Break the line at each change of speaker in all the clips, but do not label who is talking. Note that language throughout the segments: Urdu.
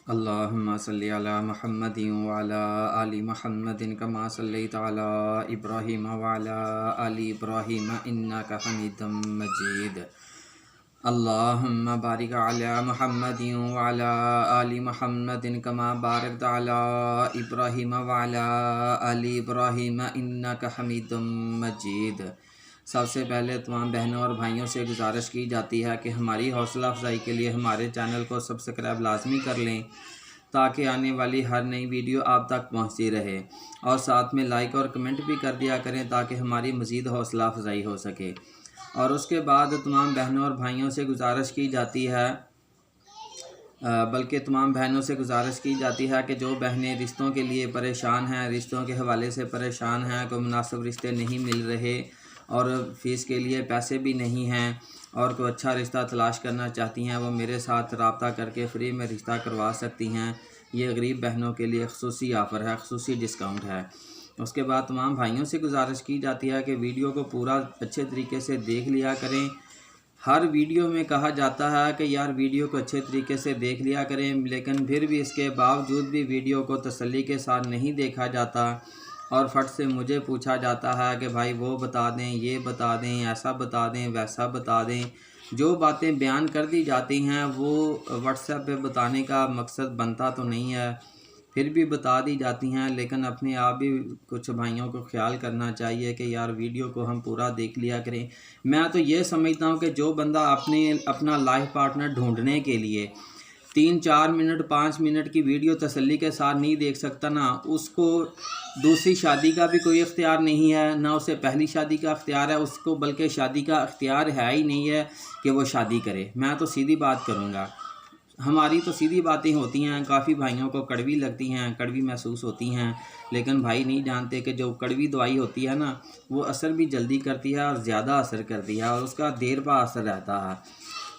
اللہم صلی علی محمد وعلی آل محمد کما صلیت علی ابراہیم وعلی آل ابراہیم انک حمید مجید۔ اللہم بارک علی محمد وعلی آل محمد کما بارکت علی ابراہیم وعلی آل ابراہیم انک حمید مجید۔ سب سے پہلے تمام بہنوں اور بھائیوں سے گزارش کی جاتی ہے کہ ہماری حوصلہ افزائی کے لیے ہمارے چینل کو سبسکرائب لازمی کر لیں تاکہ آنے والی ہر نئی ویڈیو آپ تک پہنچتی رہے، اور ساتھ میں لائک اور کمنٹ بھی کر دیا کریں تاکہ ہماری مزید حوصلہ افزائی ہو سکے۔ اور اس کے بعد تمام بہنوں اور بھائیوں سے گزارش کی جاتی ہے تمام بہنوں سے گزارش کی جاتی ہے کہ جو بہنیں رشتوں کے لیے پریشان ہیں، رشتوں کے حوالے سے پریشان ہیں، کوئی مناسب رشتے نہیں مل رہے اور فیس کے لیے پیسے بھی نہیں ہیں اور کوئی اچھا رشتہ تلاش کرنا چاہتی ہیں، وہ میرے ساتھ رابطہ کر کے فری میں رشتہ کروا سکتی ہیں۔ یہ غریب بہنوں کے لیے خصوصی آفر ہے، خصوصی ڈسکاؤنٹ ہے۔ اس کے بعد تمام بھائیوں سے گزارش کی جاتی ہے کہ ویڈیو کو پورا اچھے طریقے سے دیکھ لیا کریں۔ ہر ویڈیو میں کہا جاتا ہے کہ یار ویڈیو کو اچھے طریقے سے دیکھ لیا کریں، لیکن پھر بھی اس کے باوجود بھی ویڈیو کو تسلی کے ساتھ نہیں دیکھا جاتا اور فٹ سے مجھے پوچھا جاتا ہے کہ بھائی وہ بتا دیں، یہ بتا دیں، ایسا بتا دیں، ویسا بتا دیں۔ جو باتیں بیان کر دی جاتی ہیں وہ واٹس ایپ پہ بتانے کا مقصد بنتا تو نہیں ہے، پھر بھی بتا دی جاتی ہیں، لیکن اپنے آپ بھی کچھ بھائیوں کو خیال کرنا چاہیے کہ یار ویڈیو کو ہم پورا دیکھ لیا کریں۔ میں تو یہ سمجھتا ہوں کہ جو بندہ اپنا لائف پارٹنر ڈھونڈنے کے لیے 3-4 منٹ 5 منٹ کی ویڈیو تسلی کے ساتھ نہیں دیکھ سکتا نا، اس کو دوسری شادی کا بھی کوئی اختیار نہیں ہے، نہ اسے پہلی شادی کا اختیار ہے، اس کو بلکہ شادی کا اختیار ہے ہی نہیں ہے کہ وہ شادی کرے۔ میں تو سیدھی بات کروں گا، ہماری تو سیدھی باتیں ہوتی ہیں، کافی بھائیوں کو کڑوی لگتی ہیں، کڑوی محسوس ہوتی ہیں، لیکن بھائی نہیں جانتے کہ جو کڑوی دوائی ہوتی ہے نا وہ اثر بھی جلدی کرتی ہے اور زیادہ اثر کرتی ہے اور اس کا دیر پا اثر رہتا ہے۔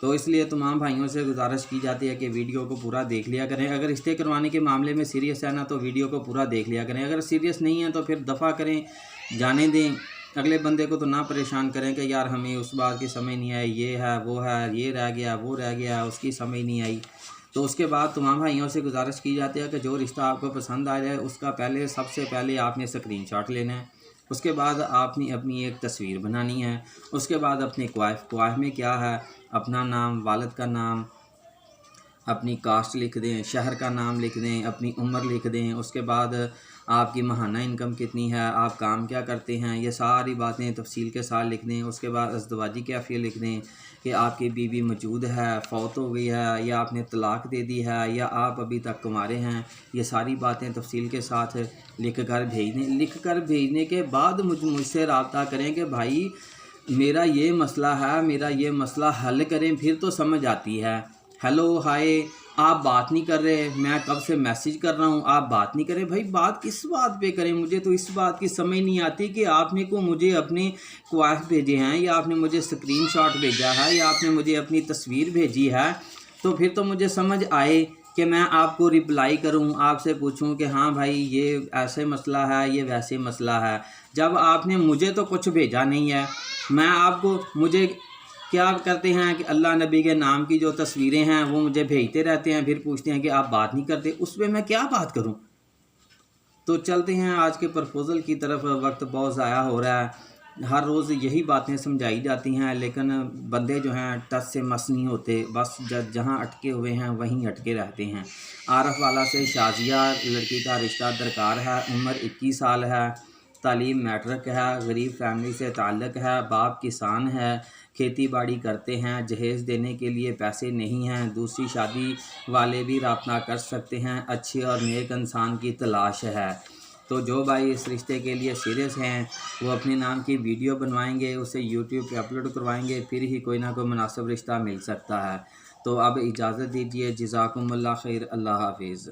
تو اس لیے تمام بھائیوں سے گزارش کی جاتی ہے کہ ویڈیو کو پورا دیکھ لیا کریں۔ اگر رشتے کروانے کے معاملے میں سیریس ہے نا تو ویڈیو کو پورا دیکھ لیا کریں، اگر سیریس نہیں ہے تو پھر دفع کریں، جانے دیں۔ اگلے بندے کو تو نہ پریشان کریں کہ یار ہمیں اس بات کی سمجھ نہیں آئی، یہ ہے وہ ہے، یہ رہ گیا وہ رہ گیا، اس کی سمجھ نہیں آئی۔ تو اس کے بعد تمام بھائیوں سے گزارش کی جاتی ہے کہ جو رشتہ آپ کو پسند آ جائے اس کا سب سے پہلے آپ نے اسکرین شاٹ لینا ہے، اس کے بعد آپ نے اپنی ایک تصویر بنانی ہے، اس کے بعد اپنے کوائف میں کیا ہے، اپنا نام، والد کا نام، اپنی کاسٹ لکھ دیں، شہر کا نام لکھ دیں، اپنی عمر لکھ دیں، اس کے بعد آپ کی ماہانہ انکم کتنی ہے، آپ کام کیا کرتے ہیں، یہ ساری باتیں تفصیل کے ساتھ لکھ دیں۔ اس کے بعد ازدواجی کیفیت لکھ دیں کہ آپ کی بیوی موجود ہے، فوت ہو گئی ہے، یا آپ نے طلاق دے دی ہے، یا آپ ابھی تک کنوارے ہیں۔ یہ ساری باتیں تفصیل کے ساتھ لکھ کر بھیج دیں۔ لکھ کر بھیجنے کے بعد مجھ سے رابطہ کریں کہ بھائی میرا یہ مسئلہ ہے، میرا یہ مسئلہ حل کریں، پھر تو سمجھ آتی ہے۔ ہیلو ہائے آپ بات نہیں کر رہے، میں کب سے میسیج کر رہا ہوں آپ بات نہیں کریں، بھائی بات کس بات پہ کریں؟ مجھے تو اس بات کی سمجھ نہیں آتی کہ آپ نے مجھے اپنے کوائف بھیجے ہیں، یا آپ نے مجھے اسکرین شاٹ بھیجا ہے، یا آپ نے مجھے اپنی تصویر بھیجی ہے، تو پھر تو مجھے سمجھ آئے کہ میں آپ کو رپلائی کروں، آپ سے پوچھوں کہ ہاں بھائی یہ ایسے مسئلہ ہے، یہ ویسے مسئلہ ہے۔ جب آپ نے مجھے تو کچھ بھیجا نہیں ہے، میں آپ کو مجھے کیا کرتے ہیں کہ اللہ نبی کے نام کی جو تصویریں ہیں وہ مجھے بھیجتے رہتے ہیں، پھر پوچھتے ہیں کہ آپ بات نہیں کرتے، اس پہ میں کیا بات کروں؟ تو چلتے ہیں آج کے پرپوزل کی طرف، وقت بہت ضائع ہو رہا ہے، ہر روز یہی باتیں سمجھائی جاتی ہیں لیکن بندے جو ہیں ٹچ سے مس نہیں ہوتے، بس جہاں اٹکے ہوئے ہیں وہیں اٹکے رہتے ہیں۔ عارف والا سے شازیہ لڑکی کا رشتہ درکار ہے، عمر 21 سال ہے، تعلیم میٹرک ہے، غریب فیملی سے تعلق ہے، باپ کسان ہے، کھیتی باڑی کرتے ہیں، جہیز دینے کے لیے پیسے نہیں ہیں، دوسری شادی والے بھی رابطہ کر سکتے ہیں، اچھے اور نیک انسان کی تلاش ہے۔ تو جو بھائی اس رشتے کے لیے سیریس ہیں وہ اپنے نام کی ویڈیو بنوائیں گے، اسے یوٹیوب پہ اپلوڈ کروائیں گے، پھر ہی کوئی نہ کوئی مناسب رشتہ مل سکتا ہے۔ تو اب اجازت دیجیے، جزاکم اللہ خیر، اللہ حافظ۔